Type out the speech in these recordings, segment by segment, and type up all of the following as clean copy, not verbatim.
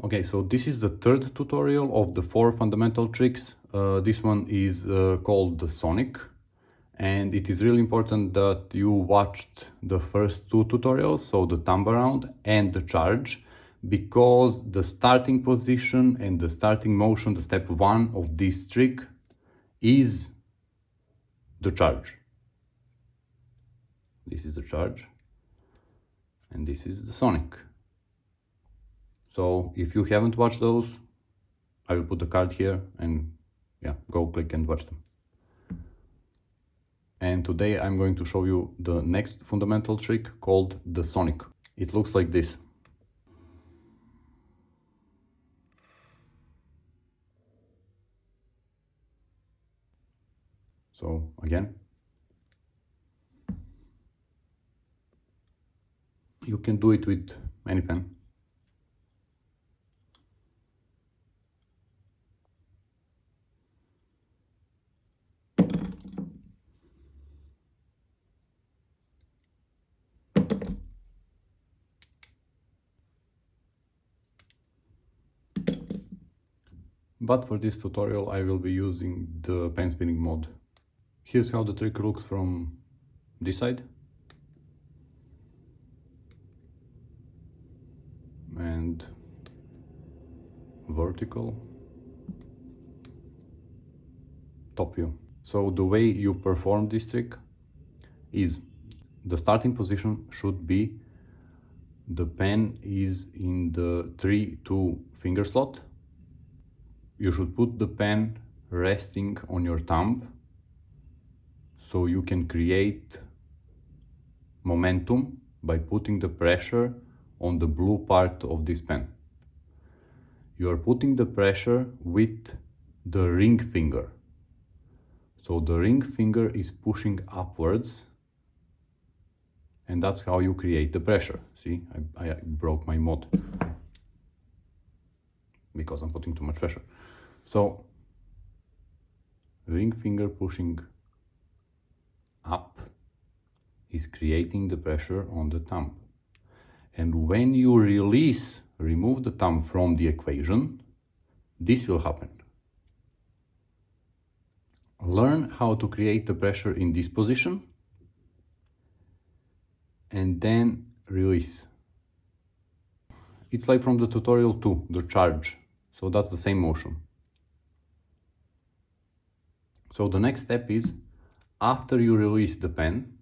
Okay, so this is the third tutorial of the 4 fundamental tricks. This one is called the Sonic, and it is really important that you watched the first 2 tutorials, so the thumb around and the charge, because the starting position and the starting motion, the step 1 of this trick, is the charge. This is the charge, and this is the Sonic. So if you haven't watched those, I will put the card here, and yeah, go click and watch them. And today I'm going to show you the next fundamental trick called the Sonic. It looks like this. So again, you can do it with any pen. But for this tutorial I will be using the pen spinning mode. Here's how the trick looks from this side. And vertical, top view. So the way you perform this trick is the starting position should be the pen is in the 3-2 finger slot. You should put the pen resting on your thumb so you can create momentum by putting the pressure on the blue part of this pen. You are putting the pressure with the ring finger. So the ring finger is pushing upwards, and that's how you create the pressure. See, I broke my mod because I'm putting too much pressure. So ring finger pushing up is creating the pressure on the thumb. And when you remove the thumb from the equation, this will happen. Learn how to create the pressure in this position and then release. It's like from the tutorial 2, the charge. So that's the same motion. So the next step is, after you release the pen,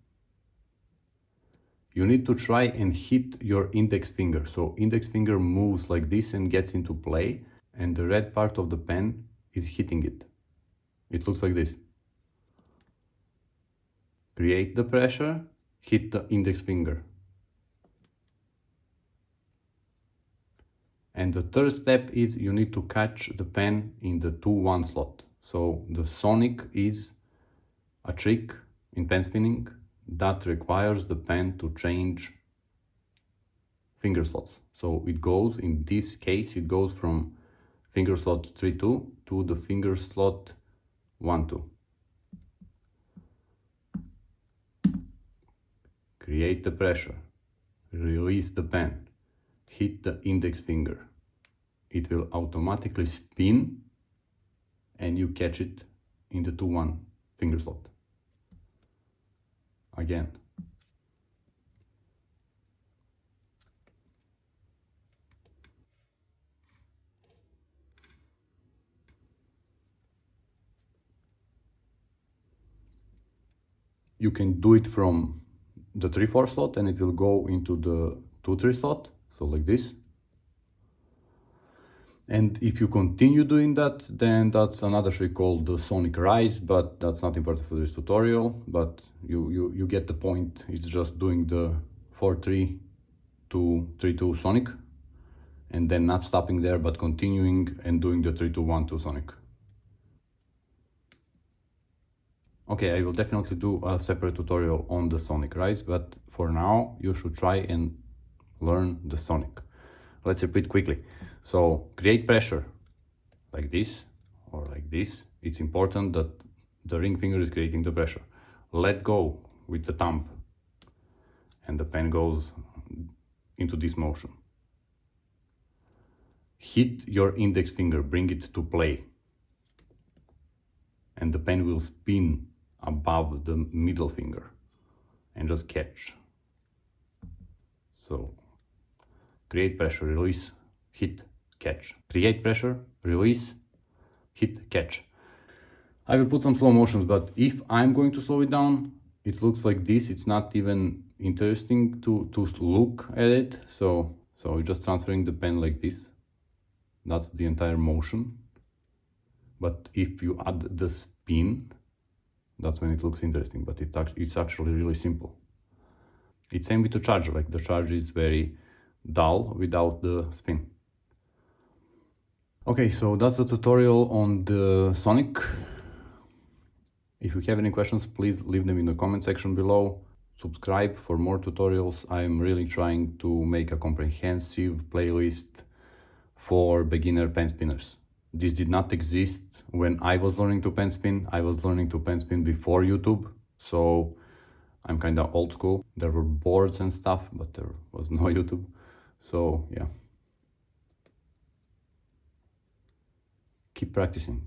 you need to try and hit your index finger. So index finger moves like this and gets into play, and the red part of the pen is hitting it. It looks like this. Create the pressure, hit the index finger. And the third step is you need to catch the pen in the 2-1 slot. So the Sonic is a trick in pen spinning that requires the pen to change finger slots. So it goes, in this case, it goes from finger slot 3-2 to the finger slot 1-2. Create the pressure, release the pen, hit the index finger. It will automatically spin and you catch it in the 2-1 finger slot. Again. You can do it from the 3-4 slot and it will go into the 2-3 slot, so like this. And if you continue doing that, then that's another trick called the Sonic Rise, but that's not important for this tutorial, but you get the point. It's just doing the 4-3 to 3-2 Sonic, and then not stopping there, but continuing and doing the 3-2-1-2 Sonic. Okay, I will definitely do a separate tutorial on the Sonic Rise, but for now you should try and learn the Sonic. Let's repeat quickly. So create pressure like this or like this. It's important that the ring finger is creating the pressure. Let go with the thumb and the pen goes into this motion. hit your index finger, bring it to play, and the pen will spin above the middle finger, and just catch. So create pressure, release, hit, catch. Create pressure, release, hit, catch. I will put some slow motions, but if I'm going to slow it down, it looks like this. It's not even interesting to look at it. So we're just transferring the pen like this. That's the entire motion. But if you add the spin, that's when it looks interesting, but it's actually really simple. It's same with the charger, like the charge is very dull without the spin. Okay, so that's the tutorial on the Sonic. If you have any questions, please leave them in the comment section below. Subscribe for more tutorials. I'm really trying to make a comprehensive playlist for beginner pen spinners. This did not exist when I was learning to pen spin. I was learning to pen spin before YouTube, so I'm kind of old school. There were boards and stuff, but there was no YouTube. So yeah, keep practicing.